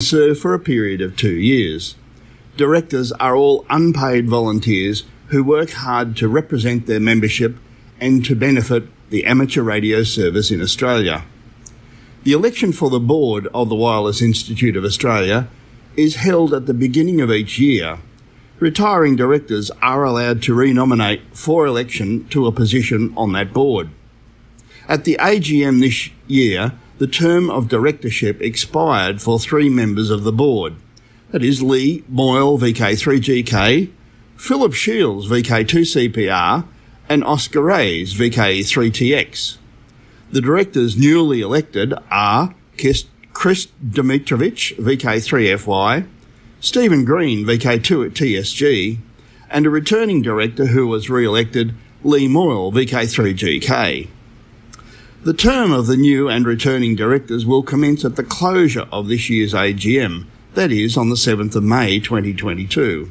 serve for a period of 2 years. Directors are all unpaid volunteers who work hard to represent their membership and to benefit the amateur radio service in Australia. The election for the board of the Wireless Institute of Australia is held at the beginning of each year. Retiring directors are allowed to re-nominate for election to a position on that board. At the AGM this year, the term of directorship expired for 3 members of the board. That is Lee Moyle, VK3GK, Philip Shields, VK2CPR, and Oscar Reyes, VK3TX. The directors newly elected are Chris Dimitrovich, VK3FY, Stephen Green, VK2TSG, and a returning director who was re-elected, Lee Moyle, VK3GK. The term of the new and returning directors will commence at the closure of this year's AGM, that is, on the 7th of May 2022.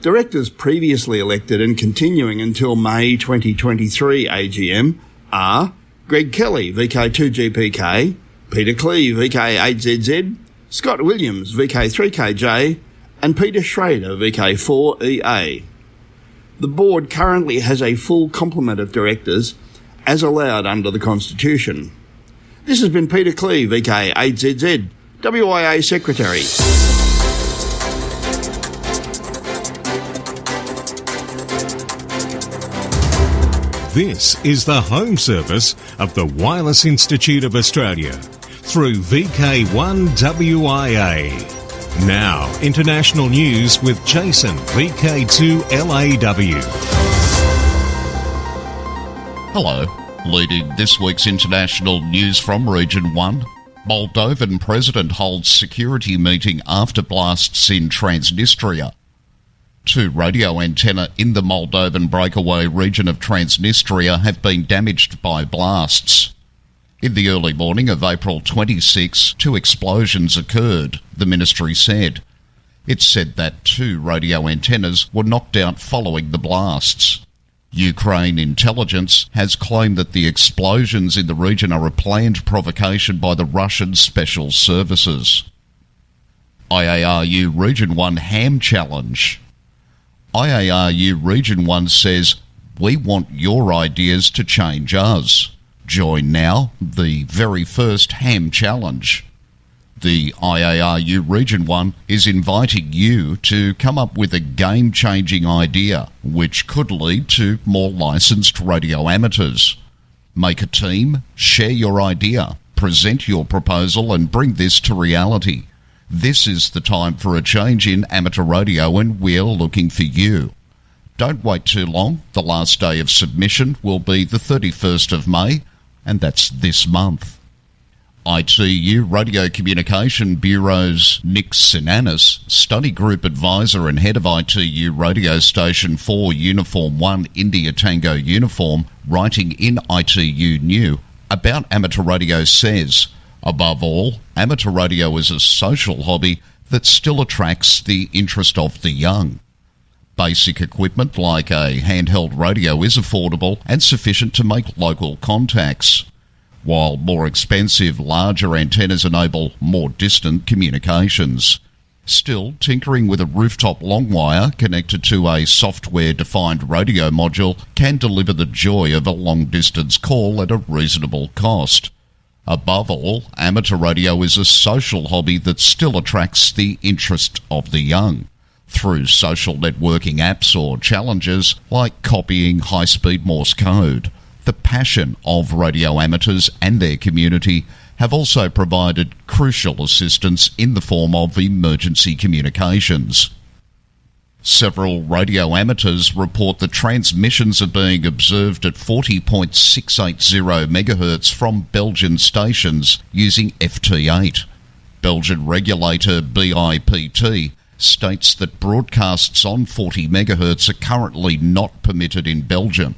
Directors previously elected and continuing until May 2023 AGM are Greg Kelly, VK2GPK, Peter Cleve, VK8ZZ, Scott Williams, VK3KJ, and Peter Schrader, VK4EA. The board currently has a full complement of directors as allowed under the Constitution. This has been Peter Cleve, VK8ZZ, WIA Secretary. This is the home service of the Wireless Institute of Australia through VK1WIA. Now, international news with Jason, VK2LAW. Hello. Leading this week's international news from Region 1, Moldovan President holds security meeting after blasts in Transnistria. 2 radio antennae in the Moldovan breakaway region of Transnistria have been damaged by blasts. In the early morning of April 26, 2 explosions occurred, the ministry said. It said that 2 radio antennas were knocked out following the blasts. Ukraine intelligence has claimed that the explosions in the region are a planned provocation by the Russian special services. IARU Region 1 Ham Challenge. IARU Region 1 says, "We want your ideas to change us. Join now, the very first Ham Challenge." The IARU Region 1 is inviting you to come up with a game-changing idea which could lead to more licensed radio amateurs. Make a team, share your idea, present your proposal and bring this to reality. This is the time for a change in amateur radio and we're looking for you. Don't wait too long. The last day of submission will be the 31st of May, and that's this month. ITU Radio Communication Bureau's Nick Sinanis, study group advisor and head of ITU Radio Station 4 Uniform 1 India Tango Uniform, writing in ITU New about amateur radio says, above all, amateur radio is a social hobby that still attracts the interest of the young. Basic equipment like a handheld radio is affordable and sufficient to make local contacts, while more expensive, larger antennas enable more distant communications. Still, tinkering with a rooftop long wire connected to a software-defined radio module can deliver the joy of a long-distance call at a reasonable cost. Above all, amateur radio is a social hobby that still attracts the interest of the young. Through social networking apps or challenges like copying high-speed Morse code, the passion of radio amateurs and their community have also provided crucial assistance in the form of emergency communications. Several radio amateurs report that transmissions are being observed at 40.680 MHz from Belgian stations using FT8. Belgian regulator BIPT states that broadcasts on 40 MHz are currently not permitted in Belgium.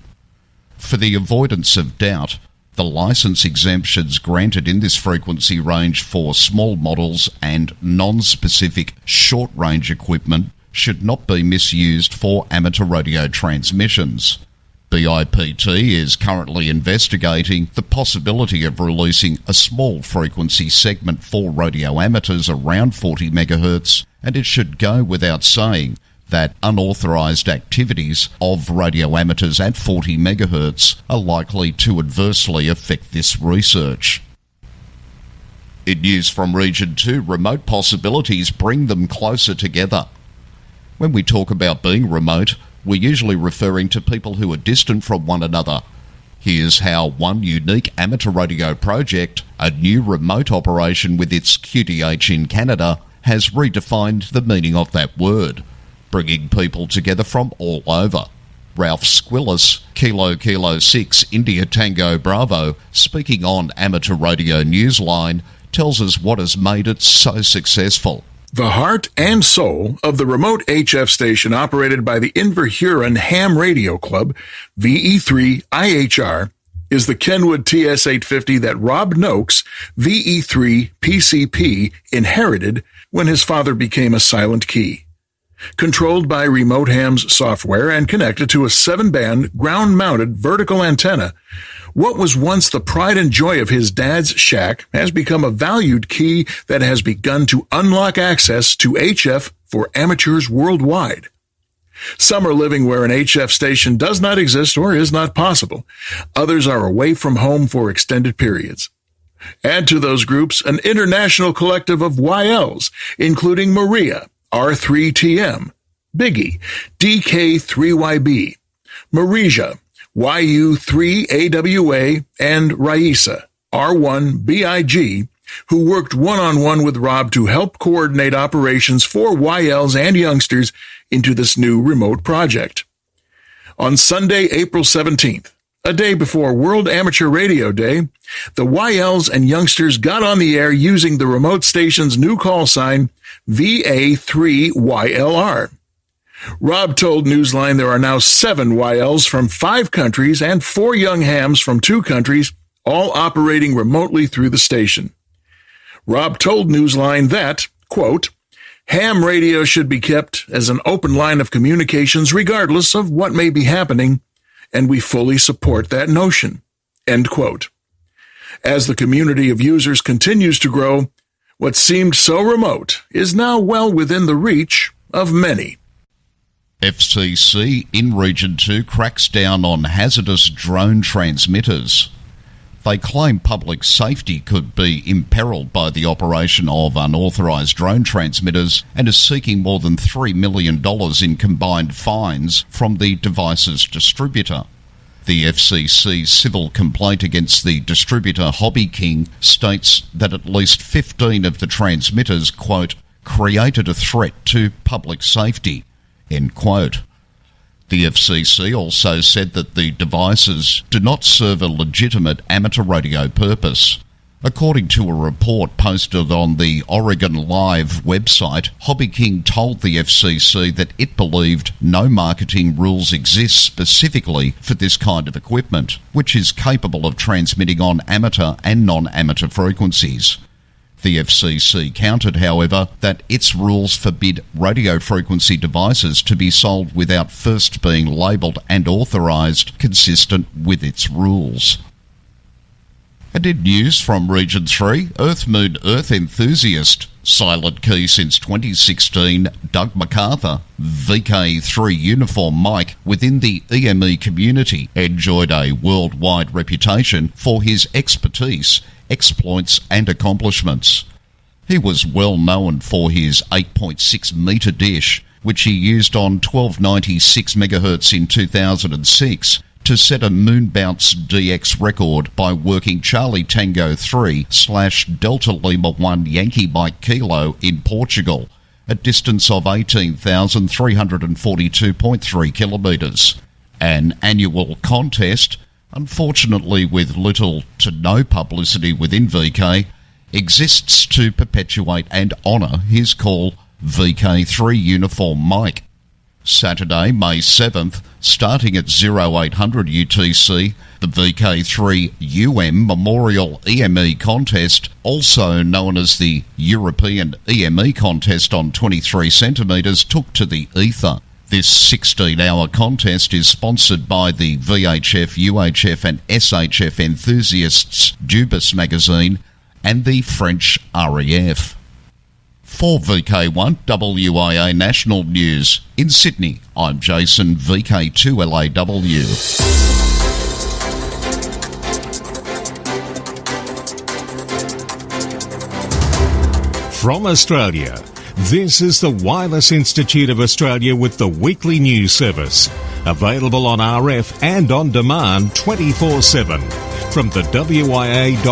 For the avoidance of doubt, the licence exemptions granted in this frequency range for small models and non-specific short-range equipment should not be misused for amateur radio transmissions. BIPT is currently investigating the possibility of releasing a small frequency segment for radio amateurs around 40 MHz, and it should go without saying that unauthorised activities of radio amateurs at 40 MHz are likely to adversely affect this research. In news from Region 2, remote possibilities bring them closer together. When we talk about being remote, we're usually referring to people who are distant from one another. Here's how one unique amateur radio project, a new remote operation with its QTH in Canada, has redefined the meaning of that word, bringing people together from all over. Ralph Squillis, Kilo 6 India Tango Bravo, speaking on Amateur Radio Newsline, tells us what has made it so successful. The heart and soul of the remote HF station operated by the Inverhuron Ham Radio Club, VE3IHR, is the Kenwood TS850 that Rob Noakes, VE3PCP, inherited when his father became a silent key. Controlled by remote hams software and connected to a 7-band ground-mounted vertical antenna, what was once the pride and joy of his dad's shack has become a valued key that has begun to unlock access to HF for amateurs worldwide. Some are living where an HF station does not exist or is not possible. Others are away from home for extended periods. Add to those groups an international collective of YLs, including Maria, R3TM, Biggie, DK3YB, Marija, YU3AWA, and Raisa, R1BIG, who worked one-on-one with Rob to help coordinate operations for YLs and youngsters into this new remote project. On Sunday, April 17th, a day before World Amateur Radio Day, the YLs and youngsters got on the air using the remote station's new call sign, VA3YLR. Rob told Newsline there are now 7 YLs from 5 countries and 4 young hams from 2 countries, all operating remotely through the station. Rob told Newsline that, quote, ham radio should be kept as an open line of communications regardless of what may be happening, and we fully support that notion, end quote. As the community of users continues to grow, what seemed so remote is now well within the reach of many. FCC in Region 2 cracks down on hazardous drone transmitters. They claim public safety could be imperiled by the operation of unauthorised drone transmitters and is seeking more than $3 million in combined fines from the device's distributor. The FCC's civil complaint against the distributor Hobby King states that at least 15 of the transmitters, quote, created a threat to public safety, end quote. The FCC also said that the devices do not serve a legitimate amateur radio purpose. According to a report posted on the Oregon Live website, Hobby King told the FCC that it believed no marketing rules exist specifically for this kind of equipment, which is capable of transmitting on amateur and non-amateur frequencies. The FCC countered, however, that its rules forbid radio frequency devices to be sold without first being labelled and authorised consistent with its rules. And in news from Region 3, Earth Moon Earth enthusiast, silent key since 2016, Doug MacArthur, VK3 uniform mic within the EME community, enjoyed a worldwide reputation for his expertise, exploits and accomplishments. He was well known for his 8.6 metre dish, which he used on 1296 MHz in 2006 to set a moon bounce DX record by working Charlie Tango 3/Delta Lima 1 Yankee Mike Kilo in Portugal, a distance of 18,342.3 kilometres. An annual contest, unfortunately with little to no publicity within VK, exists to perpetuate and honour his call VK3 Uniform Mike. Saturday, May 7th, starting at 0800 UTC, the VK3 UM Memorial EME Contest, also known as the European EME Contest on 23 centimetres, took to the ether. This 16-hour contest is sponsored by the VHF, UHF and SHF enthusiasts Dubis magazine and the French RAF. For VK1 WIA National News in Sydney, I'm Jason, VK2LAW. From Australia, this is the Wireless Institute of Australia with the weekly news service. Available on RF and on demand 24/7 from the wia.org.au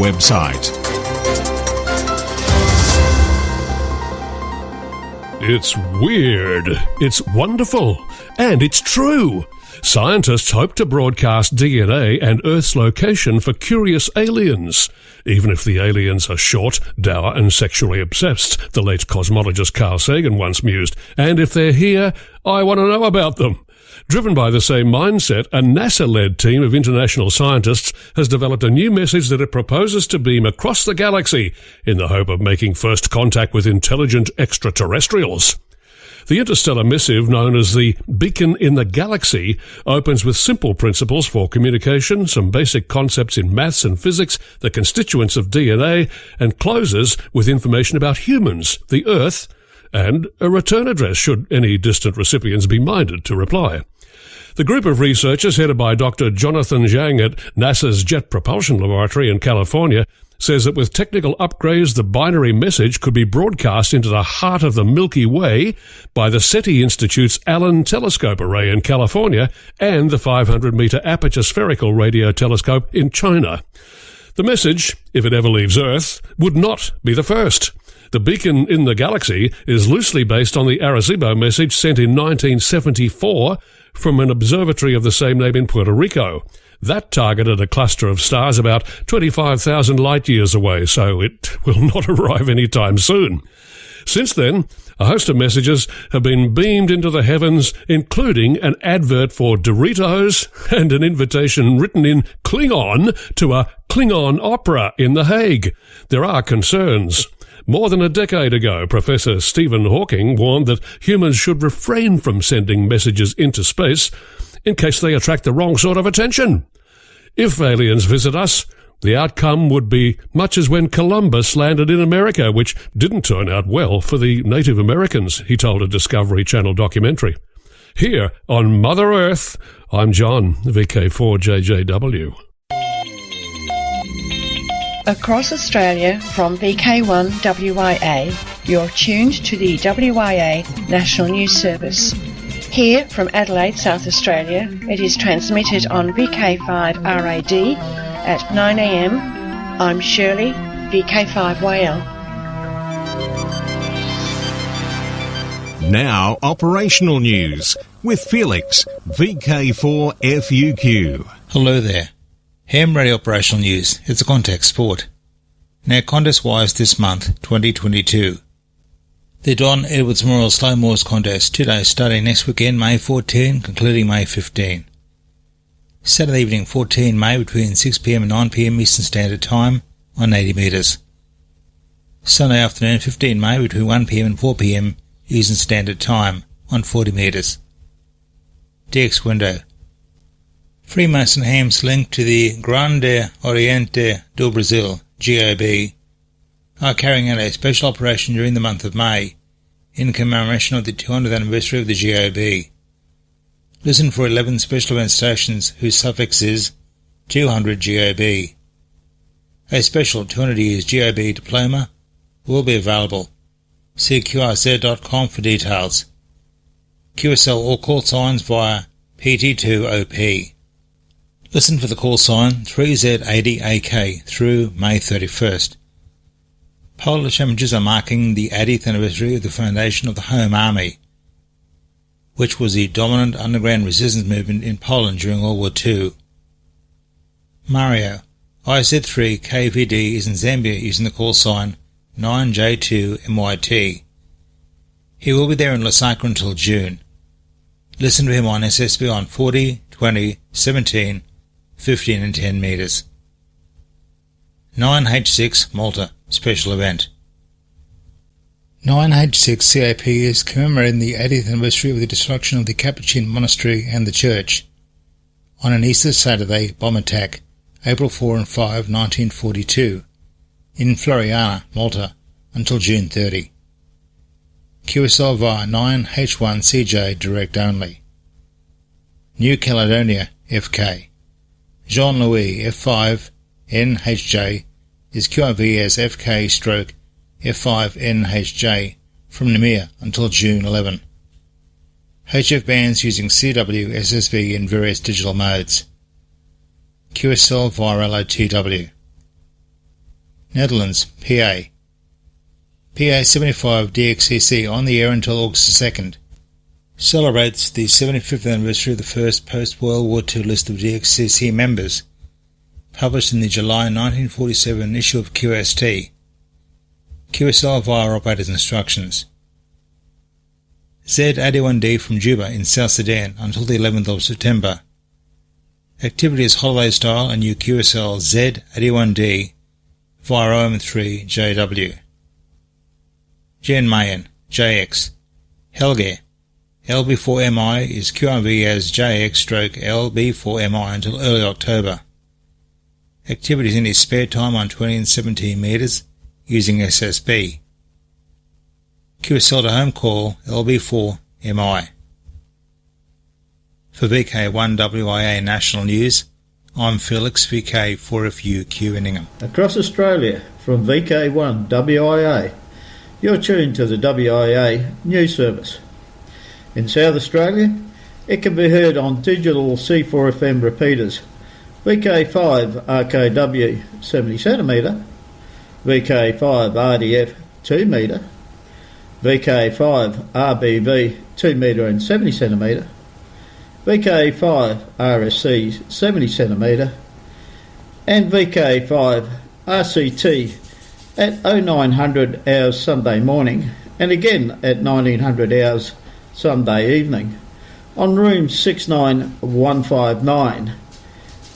website. It's weird, it's wonderful, and it's true. Scientists hope to broadcast DNA and Earth's location for curious aliens. Even if the aliens are short, dour and sexually obsessed, the late cosmologist Carl Sagan once mused. And if they're here, I want to know about them. Driven by the same mindset, a NASA-led team of international scientists has developed a new message that it proposes to beam across the galaxy in the hope of making first contact with intelligent extraterrestrials. The interstellar missive, known as the Beacon in the Galaxy, opens with simple principles for communication, some basic concepts in maths and physics, the constituents of DNA, and closes with information about humans, the Earth, and a return address should any distant recipients be minded to reply. The group of researchers, headed by Dr. Jonathan Zhang at NASA's Jet Propulsion Laboratory in California, says that with technical upgrades, the binary message could be broadcast into the heart of the Milky Way by the SETI Institute's Allen Telescope Array in California and the 500-metre Aperture Spherical Radio Telescope in China. The message, if it ever leaves Earth, would not be the first. The Beacon in the Galaxy is loosely based on the Arecibo message sent in 1974 from an observatory of the same name in Puerto Rico. That targeted a cluster of stars about 25,000 light-years away, so it will not arrive anytime soon. Since then, a host of messages have been beamed into the heavens, including an advert for Doritos and an invitation written in Klingon to a Klingon opera in The Hague. There are concerns. More than a decade ago, Professor Stephen Hawking warned that humans should refrain from sending messages into space in case they attract the wrong sort of attention. If aliens visit us, the outcome would be much as when Columbus landed in America, which didn't turn out well for the Native Americans, he told a Discovery Channel documentary. Here on Mother Earth, I'm John, VK4JJW. Across Australia from VK1 WIA, you're tuned to the WIA National News Service. Here from Adelaide, South Australia, it is transmitted on VK5 RAD at 9 a.m. I'm Shirley, VK5YL. Now, operational news with Felix, VK4FUQ. Hello there. Ham Radio Operational News. It's a contact sport. Now, contest-wise this month, 2022. The Don Edwards Memorial Slow Morse Contest, 2 days starting next weekend, May 14, concluding May 15. Saturday evening, 14 May, between 6pm and 9pm Eastern Standard Time, on 80 metres. Sunday afternoon, 15 May, between 1pm and 4pm Eastern Standard Time, on 40 metres. DX window. Freemason hams linked to the Grande Oriente do Brasil, GOB, are carrying out a special operation during the month of May in commemoration of the 200th anniversary of the GOB. Listen for 11 special event stations whose suffix is 200 GOB. A special 200 years GOB diploma will be available. See QRZ.com for details. QSL all call signs via PT2OP. Listen for the call sign 3Z80AK through May 31st. Polish images are marking the 80th anniversary of the foundation of the Home Army, which was the dominant underground resistance movement in Poland during World War II. Mario, IZ3KVD, is in Zambia using the call sign 9J2MYT. He will be there in Lusaka until June. Listen to him on SSB on 40, 20, 17, 15 and 10 metres. 9H6 Malta Special Event. 9H6 CAP is commemorating the 80th anniversary of the destruction of the Capuchin Monastery and the church on an Easter Saturday bomb attack, April 4 and 5, 1942, in Floriana, Malta, until June 30. QSL via 9H1CJ direct only. New Caledonia FK. Jean-Louis F5 NHJ is QRV as FK stroke F5 NHJ from Namibia until June 11. HF bands using CW SSB in various digital modes. QSL via LOTW. Netherlands, PA. PA 75 DXCC on the air until August 2nd. Celebrates the 75th anniversary of the first post-World War II list of DXCC members, published in the July 1947 issue of QST. QSL via operator's instructions. Z81D from Juba in South Sudan until the 11th of September. Activity is holiday style and new QSL Z81D via OM3JW. Jen Mayen, JX. Helge. LB4MI is QRV as JX stroke LB4MI until early October. Activities in his spare time on 20 and 17 metres using SSB. QSL to home call LB4MI. For VK1WIA National News, I'm Felix VK4FU Inningham. Across Australia from VK1WIA, you're tuned to the WIA News Service. In South Australia, it can be heard on digital C4FM repeaters, VK5 RKW 70cm, VK5 RDF 2m, VK5 RBV 2m and 70cm, VK5 RSC 70cm, and VK5 RCT at 0900 hours Sunday morning and again at 1900 hours Sunday evening on room 69159,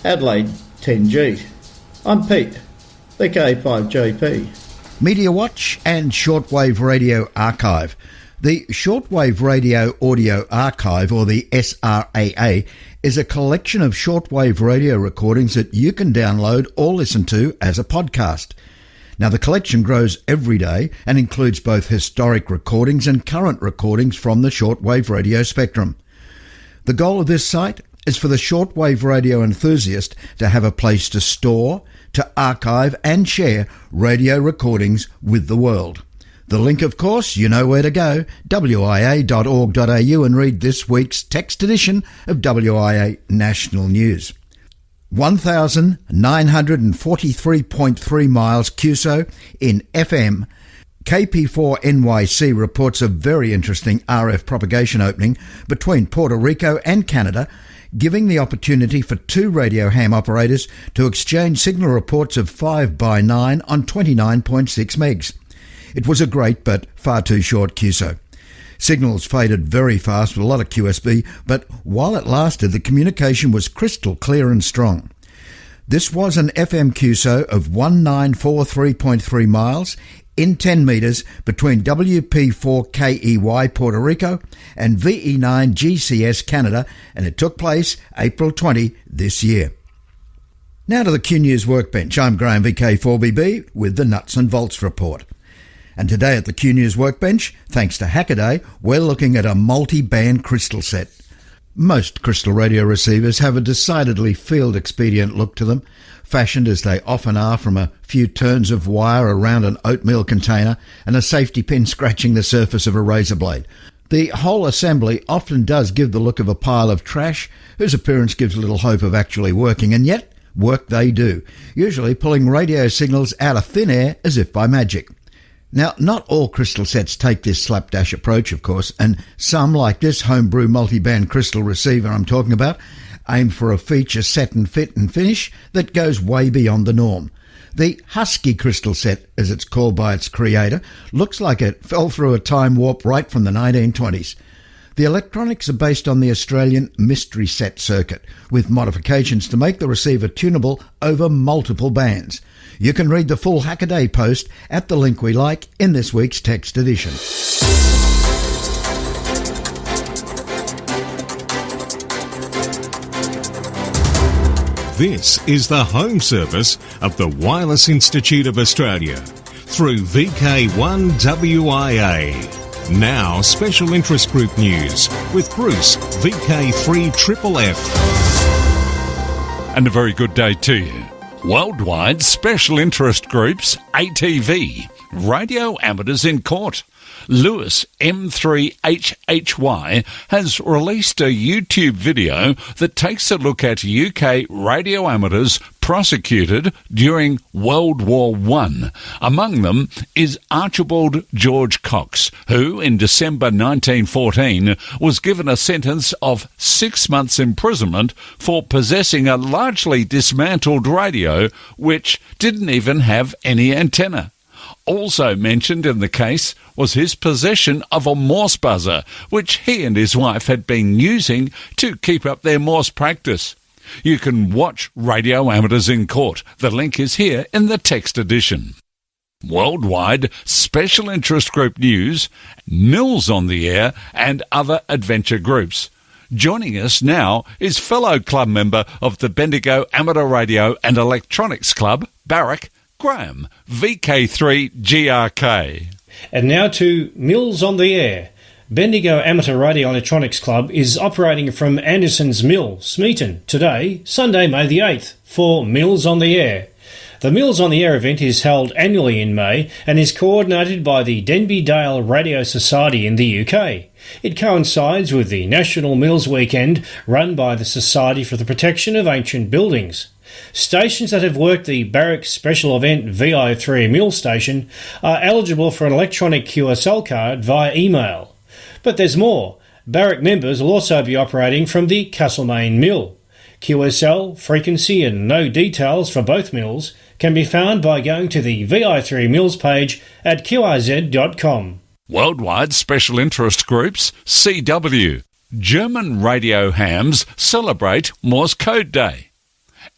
Adelaide 10G. I'm Pete, VK5JP. Media Watch and Shortwave Radio Archive. The Shortwave Radio Audio Archive, or the SRAA, is a collection of shortwave radio recordings that you can download or listen to as a podcast. Now, the collection grows every day and includes both historic recordings and current recordings from the shortwave radio spectrum. The goal of this site is for the shortwave radio enthusiast to have a place to store, to archive and share radio recordings with the world. The link, of course, you know where to go, wia.org.au, and read this week's text edition of WIA National News. 1,943.3 miles QSO in FM. KP4 NYC reports a very interesting RF propagation opening between Puerto Rico and Canada, giving the opportunity for two radio ham operators to exchange signal reports of 5x9 on 29.6 megs. It was a great but far too short QSO. Signals faded very fast with a lot of QSB, but while it lasted, the communication was crystal clear and strong. This was an FM QSO of 1943.3 miles in 10 metres between WP4KEY Puerto Rico and VE9 GCS Canada, and it took place April 20 this year. Now to the Q News Workbench. I'm Graham VK4BB with the Nuts and Bolts Report. And today at the Q News Workbench, thanks to Hackaday, we're looking at a multi-band crystal set. Most crystal radio receivers have a decidedly field-expedient look to them, fashioned as they often are from a few turns of wire around an oatmeal container and a safety pin scratching the surface of a razor blade. The whole assembly often does give the look of a pile of trash whose appearance gives little hope of actually working, and yet work they do, usually pulling radio signals out of thin air as if by magic. Now, not all crystal sets take this slapdash approach, of course, and some, like this homebrew multi-band crystal receiver I'm talking about, aim for a feature set and fit and finish that goes way beyond the norm. The Husky crystal set, as it's called by its creator, looks like it fell through a time warp right from the 1920s. The electronics are based on the Australian mystery set circuit, with modifications to make the receiver tunable over multiple bands. You can read the full Hackaday post at the link we like in this week's text edition. This is the home service of the Wireless Institute of Australia through VK1WIA. Now, special interest group news with Bruce, VK3FFF. And a very good day to you. Worldwide Special Interest Groups, ATV, radio amateurs in court. Lewis M3HHY has released a YouTube video that takes a look at UK radio amateurs prosecuted during World War I. Among them is Archibald George Cox, who in December 1914 was given a sentence of 6 months imprisonment for possessing a largely dismantled radio which didn't even have any antenna. Also mentioned in the case was his possession of a Morse buzzer, which he and his wife had been using to keep up their Morse practice. You can watch Radio Amateurs in Court. The link is here in the text edition. Worldwide Special Interest Group news, Mills on the Air and other adventure groups. Joining us now is fellow club member of the Bendigo Amateur Radio and Electronics Club, Barrack Graham, VK3GRK. And now to Mills on the Air. Bendigo Amateur Radio Electronics Club is operating from Anderson's Mill, Smeaton, today, Sunday, May the 8th, for Mills on the Air. The Mills on the Air event is held annually in May and is coordinated by the Denby Dale Radio Society in the UK. It coincides with the National Mills Weekend run by the Society for the Protection of Ancient Buildings. Stations that have worked the Barrack Special Event VI3 Mill station are eligible for an electronic QSL card via email. But there's more. Barrack members will also be operating from the Castlemaine Mill. QSL, frequency and no details for both mills can be found by going to the VI3 Mills page at qrz.com. Worldwide Special Interest Groups, CW. German radio hams celebrate Morse Code Day.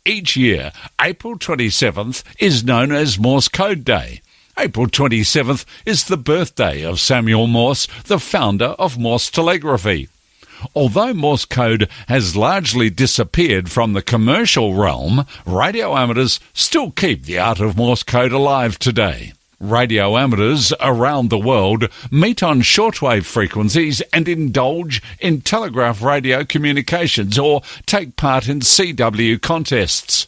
Each year, April 27th is known as Morse Code Day. April 27th is the birthday of Samuel Morse, the founder of Morse telegraphy. Although Morse code has largely disappeared from the commercial realm, radio amateurs still keep the art of Morse code alive today. Radio amateurs around the world meet on shortwave frequencies and indulge in telegraph radio communications or take part in CW contests.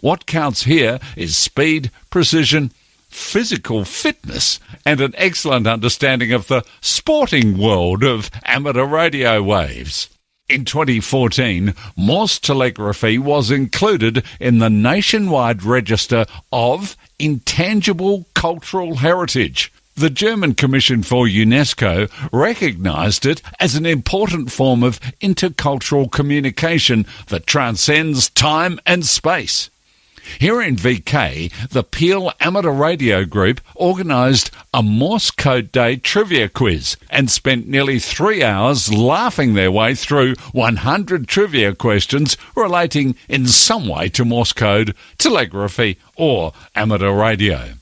What counts here is speed, precision, physical fitness, and an excellent understanding of the sporting world of amateur radio waves. In 2014, Morse telegraphy was included in the nationwide register of intangible cultural heritage. The German Commission for UNESCO recognised it as an important form of intercultural communication that transcends time and space. Here in VK, the Peel Amateur Radio Group organised a Morse Code Day trivia quiz and spent nearly 3 hours laughing their way through 100 trivia questions relating in some way to Morse code, telegraphy or amateur radio.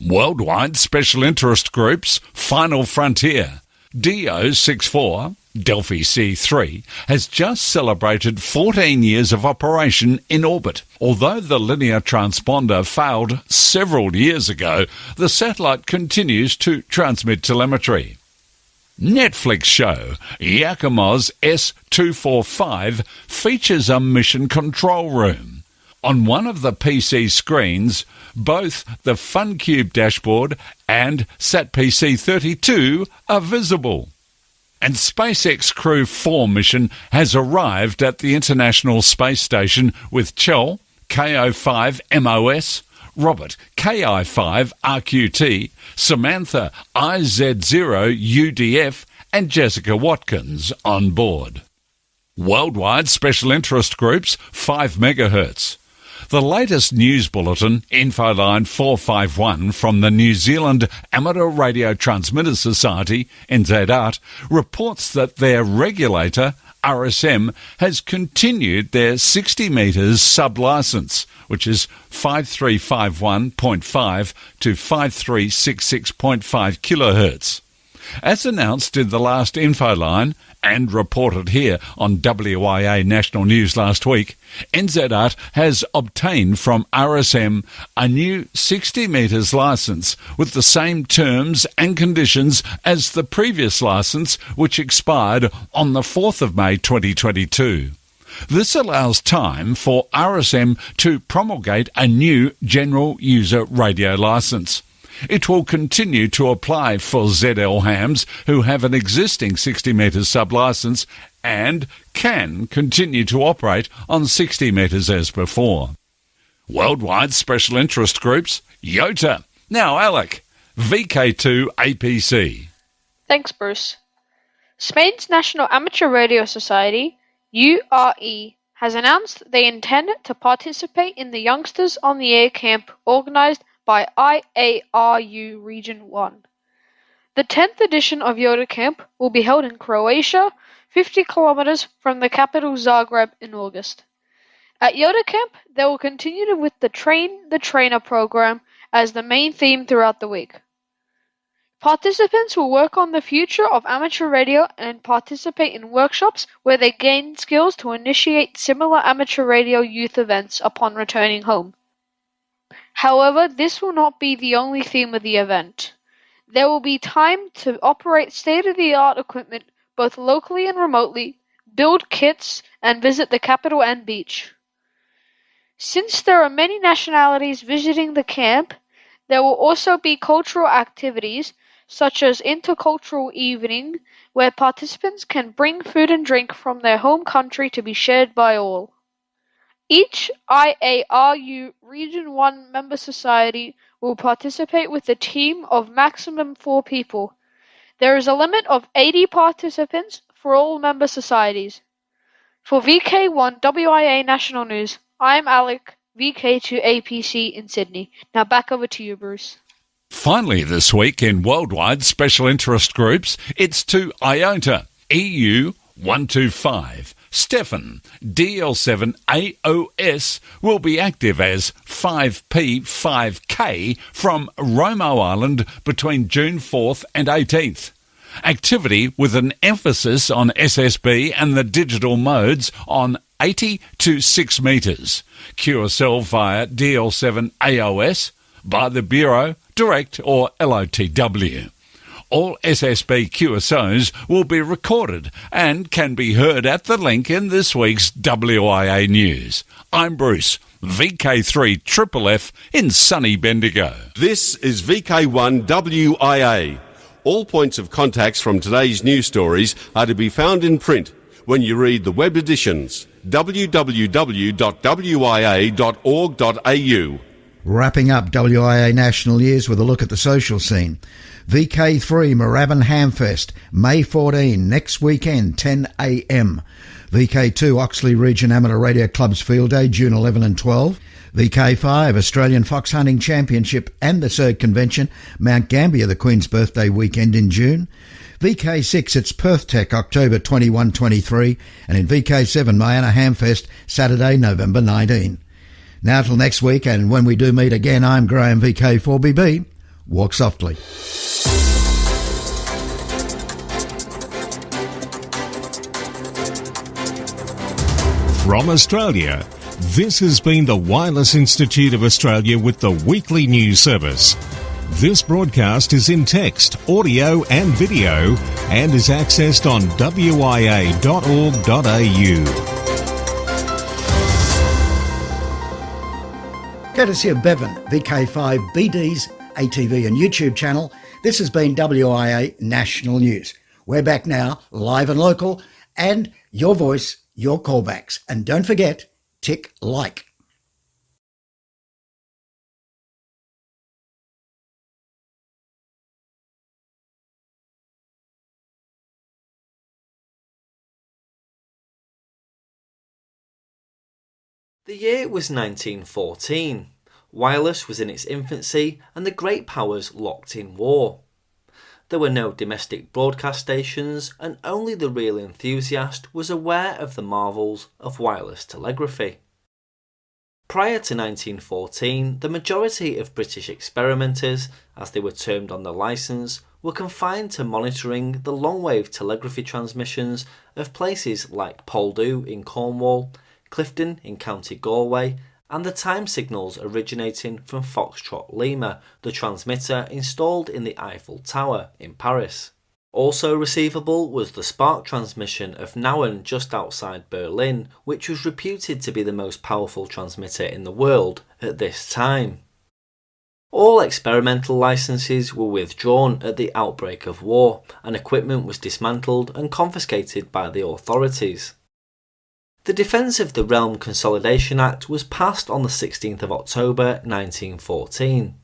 Worldwide Special Interest Groups, Final Frontier. DO64, Delphi C3, has just celebrated 14 years of operation in orbit. Although the linear transponder failed several years ago, the satellite continues to transmit telemetry. Netflix show Yakima's S245 features a mission control room. On one of the PC screens, both the FunCube dashboard and SatPC32 are visible. And SpaceX Crew 4 mission has arrived at the International Space Station with Chell, KO5 MOS, Robert, KI5 RQT, Samantha, IZ0 UDF, and Jessica Watkins on board. Worldwide Special Interest Groups, 5 MHz. The latest news bulletin, Infoline 451 from the New Zealand Amateur Radio Transmitter Society, NZART, reports that their regulator, RSM has continued their 60 metres sub-licence, which is 5351.5 to 5366.5 kilohertz. As announced in the last info line and reported here on WIA National News last week, NZART has obtained from RSM a new 60 metres licence with the same terms and conditions as the previous licence, which expired on the 4th of May 2022. This allows time for RSM to promulgate a new general user radio licence. It will continue to apply for ZL hams who have an existing 60 metres sub-licence and can continue to operate on 60 metres as before. Worldwide special interest groups, YOTA. Now Alec, VK2 APC. Thanks, Bruce. Spain's National Amateur Radio Society, URE, has announced they intend to participate in the Youngsters on the Air camp organised by IARU Region 1. The 10th edition of YOTA Camp will be held in Croatia, 50 kilometres from the capital Zagreb in August. At YOTA Camp, they will continue with the Train the Trainer program as the main theme throughout the week. Participants will work on the future of amateur radio and participate in workshops where they gain skills to initiate similar amateur radio youth events upon returning home. However, this will not be the only theme of the event. There will be time to operate state-of-the-art equipment both locally and remotely, build kits, and visit the capital and beach. Since there are many nationalities visiting the camp, there will also be cultural activities such as intercultural evening, where participants can bring food and drink from their home country to be shared by all. Each IARU Region 1 member society will participate with a team of maximum 4 people. There is a limit of 80 participants for all member societies. For VK1 WIA National News, I'm Alec, VK2 APC in Sydney. Now back over to you, Bruce. Finally this week in worldwide special interest groups, it's to IOTA, EU 125. Stefan, DL7AOS, will be active as 5P5K from Romo Island between June 4th and 18th. Activity with an emphasis on SSB and the digital modes on 80 to 6 metres. QSL via DL7AOS, by the Bureau, Direct or LOTW. All SSB QSOs will be recorded and can be heard at the link in this week's WIA News. I'm Bruce, VK3FFF in sunny Bendigo. This is VK1 WIA. All points of contacts from today's news stories are to be found in print when you read the web editions www.wia.org.au. Wrapping up WIA National Years with a look at the social scene. VK3 Moorabbin Hamfest, May 14, next weekend, 10 a.m. VK2 Oxley Region Amateur Radio Club's Field Day, June 11 and 12. VK5 Australian Fox Hunting Championship and the SERG Convention, Mount Gambier, the Queen's Birthday weekend in June. VK6, it's Perth Tech, October 21-23. And in VK7, Mayana Hamfest, Saturday, November 19. Now till next week, and when we do meet again, I'm Graham, VK4BB. Walk softly. From Australia, this has been the Wireless Institute of Australia with the weekly news service. This broadcast is in text, audio and video and is accessed on wia.org.au. Courtesy of Bevan, VK5BD's ATV and YouTube channel, this has been WIA National News. We're back now, live and local, and your voice, your callbacks. And don't forget, tick like. The year was 1914. Wireless was in its infancy and the great powers locked in war. There were no domestic broadcast stations, and only the real enthusiast was aware of the marvels of wireless telegraphy. Prior to 1914, the majority of British experimenters, as they were termed on the licence, were confined to monitoring the long-wave telegraphy transmissions of places like Poldhu in Cornwall, Clifton in County Galway, and the time signals originating from Foxtrot Lima, the transmitter installed in the Eiffel Tower in Paris. Also receivable was the spark transmission of Nauen just outside Berlin, which was reputed to be the most powerful transmitter in the world at this time. All experimental licenses were withdrawn at the outbreak of war, and equipment was dismantled and confiscated by the authorities. The Defence of the Realm Consolidation Act was passed on the 16th of October 1914.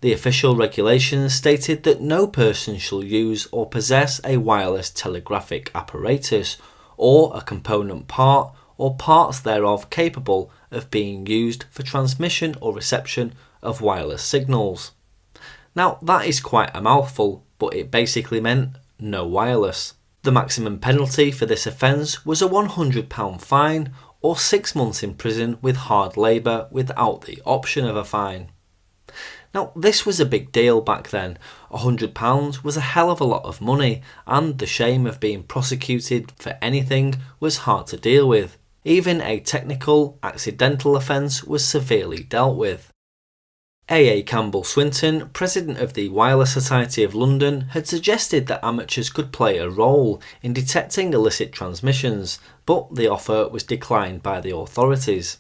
The official regulations stated that no person shall use or possess a wireless telegraphic apparatus, or a component part or parts thereof capable of being used for transmission or reception of wireless signals. Now that is quite a mouthful, but it basically meant no wireless. The maximum penalty for this offence was a £100 fine or 6 months in prison with hard labour without the option of a fine. Now this was a big deal back then. £100 was a hell of a lot of money, and the shame of being prosecuted for anything was hard to deal with. Even a technical, accidental offence was severely dealt with. A. Campbell Swinton, president of the Wireless Society of London, had suggested that amateurs could play a role in detecting illicit transmissions, but the offer was declined by the authorities.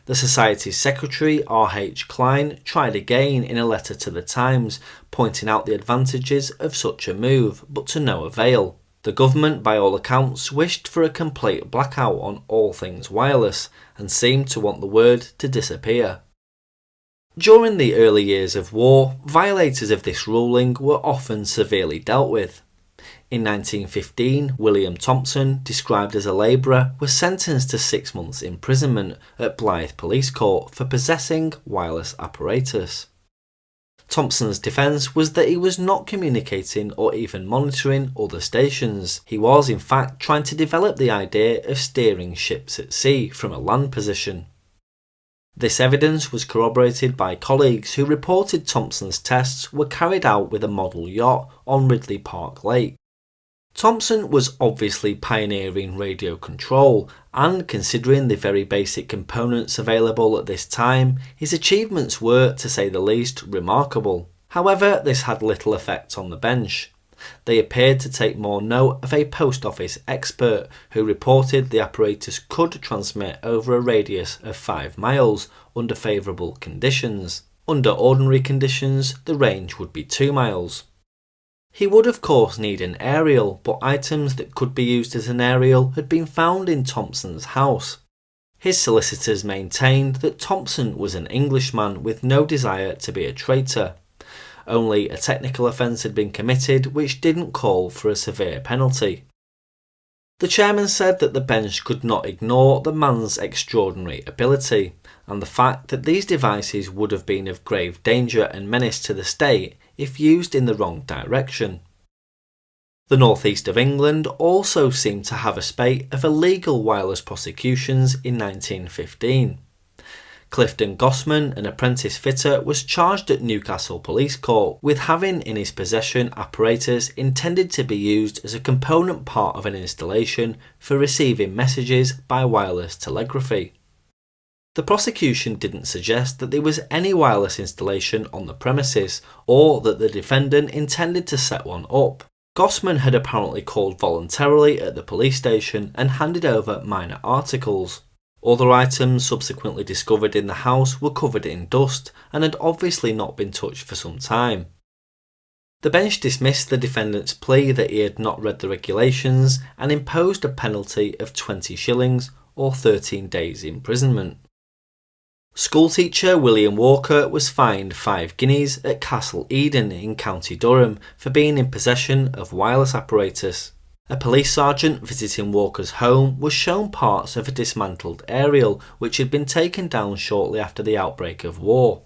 The Society's secretary, R.H. Klein, tried again in a letter to the Times, pointing out the advantages of such a move, but to no avail. The government, by all accounts, wished for a complete blackout on all things wireless, and seemed to want the word to disappear. During the early years of war, violators of this ruling were often severely dealt with. In 1915, William Thompson, described as a labourer, was sentenced to 6 months' imprisonment at Blyth Police Court for possessing wireless apparatus. Thompson's defence was that he was not communicating or even monitoring other stations. He was, in fact, trying to develop the idea of steering ships at sea from a land position. This evidence was corroborated by colleagues who reported Thompson's tests were carried out with a model yacht on Ridley Park Lake. Thompson was obviously pioneering radio control, and considering the very basic components available at this time, his achievements were, to say the least, remarkable. However, this had little effect on the bench. They appeared to take more note of a post office expert who reported the apparatus could transmit over a radius of 5 miles under favourable conditions. Under ordinary conditions, the range would be 2 miles. He would of course need an aerial, but items that could be used as an aerial had been found in Thompson's house. His solicitors maintained that Thompson was an Englishman with no desire to be a traitor. Only a technical offence had been committed which didn't call for a severe penalty. The chairman said that the bench could not ignore the man's extraordinary ability, and the fact that these devices would have been of grave danger and menace to the state if used in the wrong direction. The northeast of England also seemed to have a spate of illegal wireless prosecutions in 1915. Clifton Gossman, an apprentice fitter, was charged at Newcastle Police Court with having in his possession apparatus intended to be used as a component part of an installation for receiving messages by wireless telegraphy. The prosecution didn't suggest that there was any wireless installation on the premises, or that the defendant intended to set one up. Gossman had apparently called voluntarily at the police station and handed over minor articles. Other items subsequently discovered in the house were covered in dust and had obviously not been touched for some time. The bench dismissed the defendant's plea that he had not read the regulations and imposed a penalty of 20 shillings or 13 days imprisonment. Schoolteacher William Walker was fined 5 guineas at Castle Eden in County Durham for being in possession of wireless apparatus. A police sergeant visiting Walker's home was shown parts of a dismantled aerial which had been taken down shortly after the outbreak of war.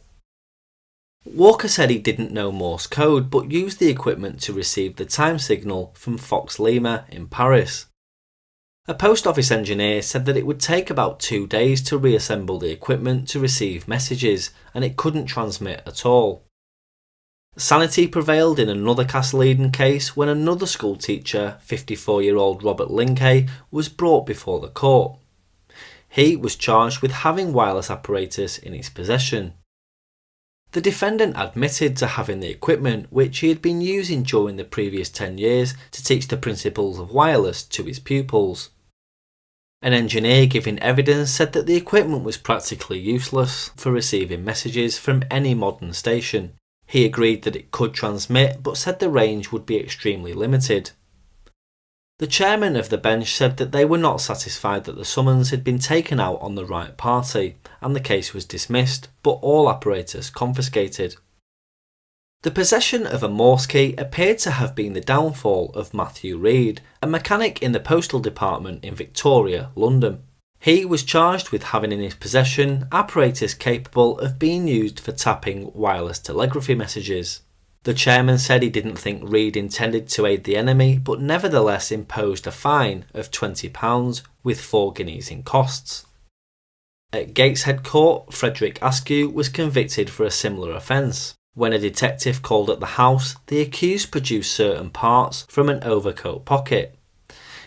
Walker said he didn't know Morse code but used the equipment to receive the time signal from Fox Lima in Paris. A post office engineer said that it would take about 2 days to reassemble the equipment to receive messages, and it couldn't transmit at all. Sanity prevailed in another Castle Eden case when another school teacher, 54-year-old Robert Linkay, was brought before the court. He was charged with having wireless apparatus in his possession. The defendant admitted to having the equipment which he had been using during the previous 10 years to teach the principles of wireless to his pupils. An engineer giving evidence said that the equipment was practically useless for receiving messages from any modern station. He agreed that it could transmit, but said the range would be extremely limited. The chairman of the bench said that they were not satisfied that the summons had been taken out on the right party, and the case was dismissed, but all apparatus confiscated. The possession of a Morse key appeared to have been the downfall of Matthew Reed, a mechanic in the postal department in Victoria, London. He was charged with having in his possession apparatus capable of being used for tapping wireless telegraphy messages. The chairman said he didn't think Reed intended to aid the enemy, but nevertheless imposed a fine of £20 with 4 guineas in costs. At Gateshead Court, Frederick Askew was convicted for a similar offence. When a detective called at the house, the accused produced certain parts from an overcoat pocket.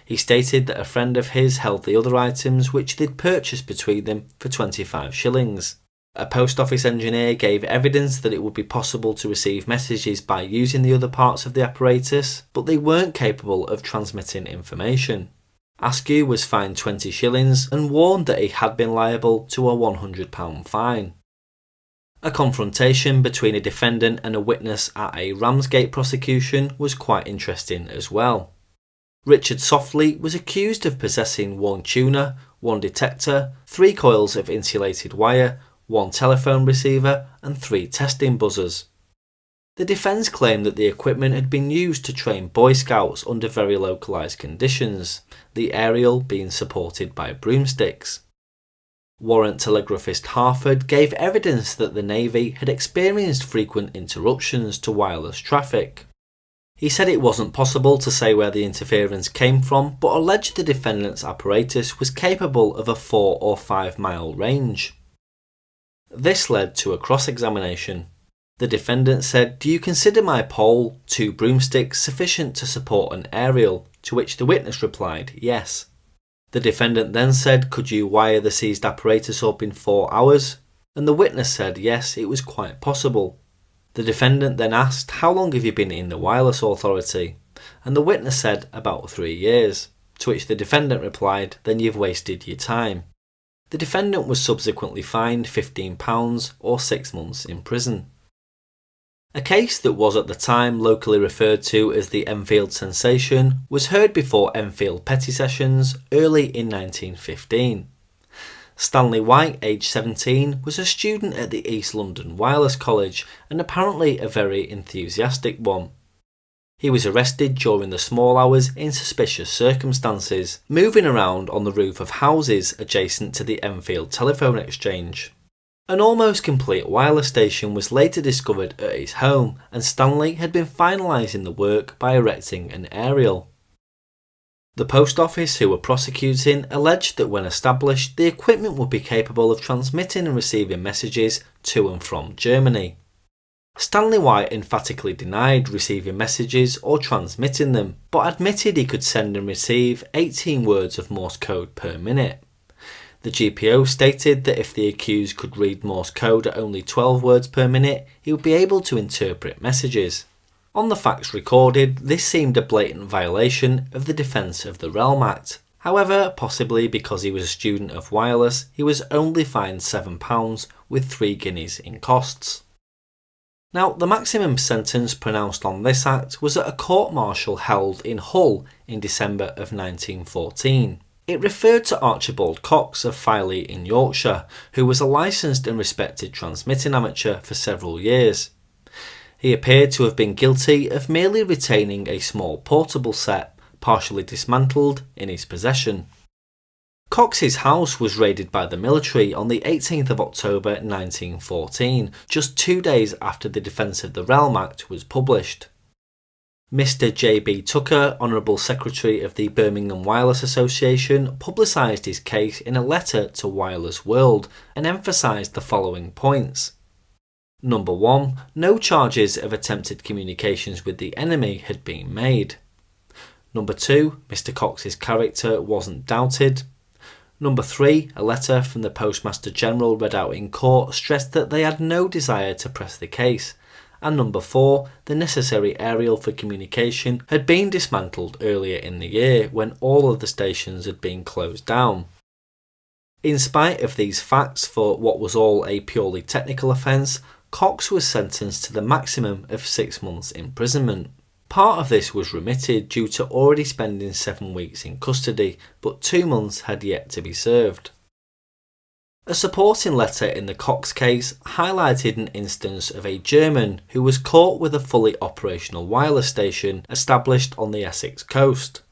He stated that a friend of his held the other items which they'd purchased between them for 25 shillings. A post office engineer gave evidence that it would be possible to receive messages by using the other parts of the apparatus, but they weren't capable of transmitting information. Askew was fined 20 shillings and warned that he had been liable to a £100 fine. A confrontation between a defendant and a witness at a Ramsgate prosecution was quite interesting as well. Richard Softley was accused of possessing 1 tuner, 1 detector, 3 coils of insulated wire, 1 telephone receiver and 3 testing buzzers. The defence claimed that the equipment had been used to train Boy Scouts under very localised conditions, the aerial being supported by broomsticks. Warrant telegraphist Harford gave evidence that the Navy had experienced frequent interruptions to wireless traffic. He said it wasn't possible to say where the interference came from, but alleged the defendant's apparatus was capable of a 4 or 5 mile range. This led to a cross-examination. The defendant said, "Do you consider my pole, 2 broomsticks, sufficient to support an aerial?" To which the witness replied, "Yes." The defendant then said, "Could you wire the seized apparatus up in 4 hours?" And the witness said, "Yes, it was quite possible." The defendant then asked, "How long have you been in the Wireless Authority?" And the witness said, "About 3 years." To which the defendant replied, "Then you've wasted your time." The defendant was subsequently fined £15 or 6 months in prison. A case that was at the time locally referred to as the Enfield Sensation was heard before Enfield Petty Sessions early in 1915. Stanley White, aged 17, was a student at the East London Wireless College and apparently a very enthusiastic one. He was arrested during the small hours in suspicious circumstances, moving around on the roof of houses adjacent to the Enfield Telephone Exchange. An almost complete wireless station was later discovered at his home, and Stanley had been finalising the work by erecting an aerial. The post office who were prosecuting alleged that when established, the equipment would be capable of transmitting and receiving messages to and from Germany. Stanley White emphatically denied receiving messages or transmitting them, but admitted he could send and receive 18 words of Morse code per minute. The GPO stated that if the accused could read Morse code at only 12 words per minute, he would be able to interpret messages. On the facts recorded, this seemed a blatant violation of the Defence of the Realm Act. However, possibly because he was a student of wireless, he was only fined £7 with 3 guineas in costs. Now, the maximum sentence pronounced on this act was at a court-martial held in Hull in December of 1914. It referred to Archibald Cox of Filey in Yorkshire, who was a licensed and respected transmitting amateur for several years. He appeared to have been guilty of merely retaining a small portable set, partially dismantled, in his possession. Cox's house was raided by the military on the 18th of October 1914, just 2 days after the Defence of the Realm Act was published. Mr. J.B. Tucker, Honourable Secretary of the Birmingham Wireless Association, publicised his case in a letter to Wireless World and emphasised the following points. Number 1. No charges of attempted communications with the enemy had been made. Number 2. Mr. Cox's character wasn't doubted. Number 3. A letter from the Postmaster General read out in court stressed that they had no desire to press the case. And number 4. The necessary aerial for communication had been dismantled earlier in the year when all of the stations had been closed down. In spite of these facts for what was all a purely technical offence, Cox was sentenced to the maximum of 6 months imprisonment. Part of this was remitted due to already spending 7 weeks in custody, but 2 months had yet to be served. A supporting letter in the Cox case highlighted an instance of a German who was caught with a fully operational wireless station established on the Essex coast.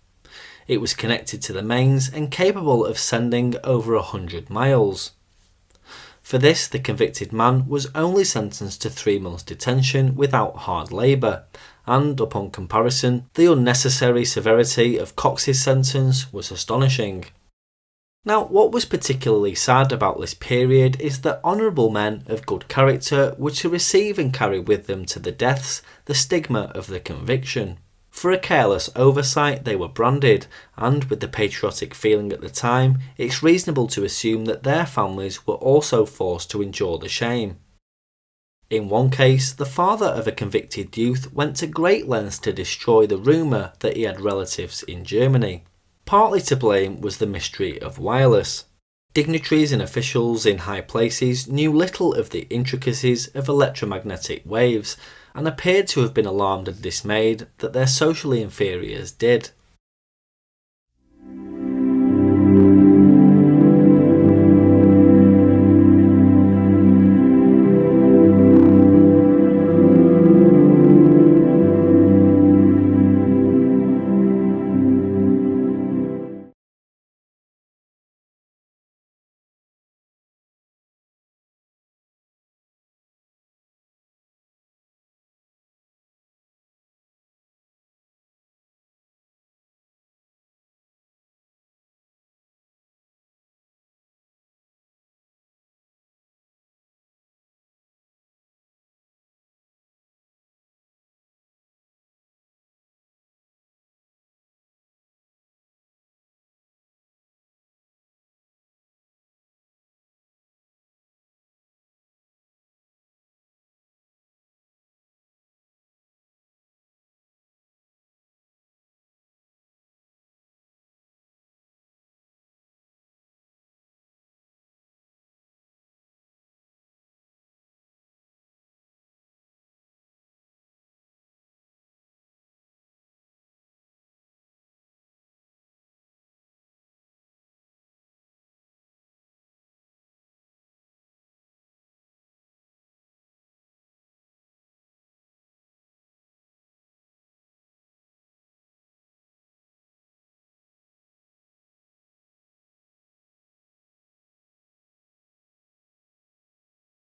It was connected to the mains and capable of sending over 100 miles. For this, the convicted man was only sentenced to 3 months detention without hard labour, and upon comparison, the unnecessary severity of Cox's sentence was astonishing. Now, what was particularly sad about this period is that honourable men of good character were to receive and carry with them to the deaths the stigma of the conviction. For a careless oversight they were branded, and with the patriotic feeling at the time, it's reasonable to assume that their families were also forced to endure the shame. In one case, the father of a convicted youth went to great lengths to destroy the rumour that he had relatives in Germany. Partly to blame was the mystery of wireless. Dignitaries and officials in high places knew little of the intricacies of electromagnetic waves, and appeared to have been alarmed and dismayed that their socially inferiors did.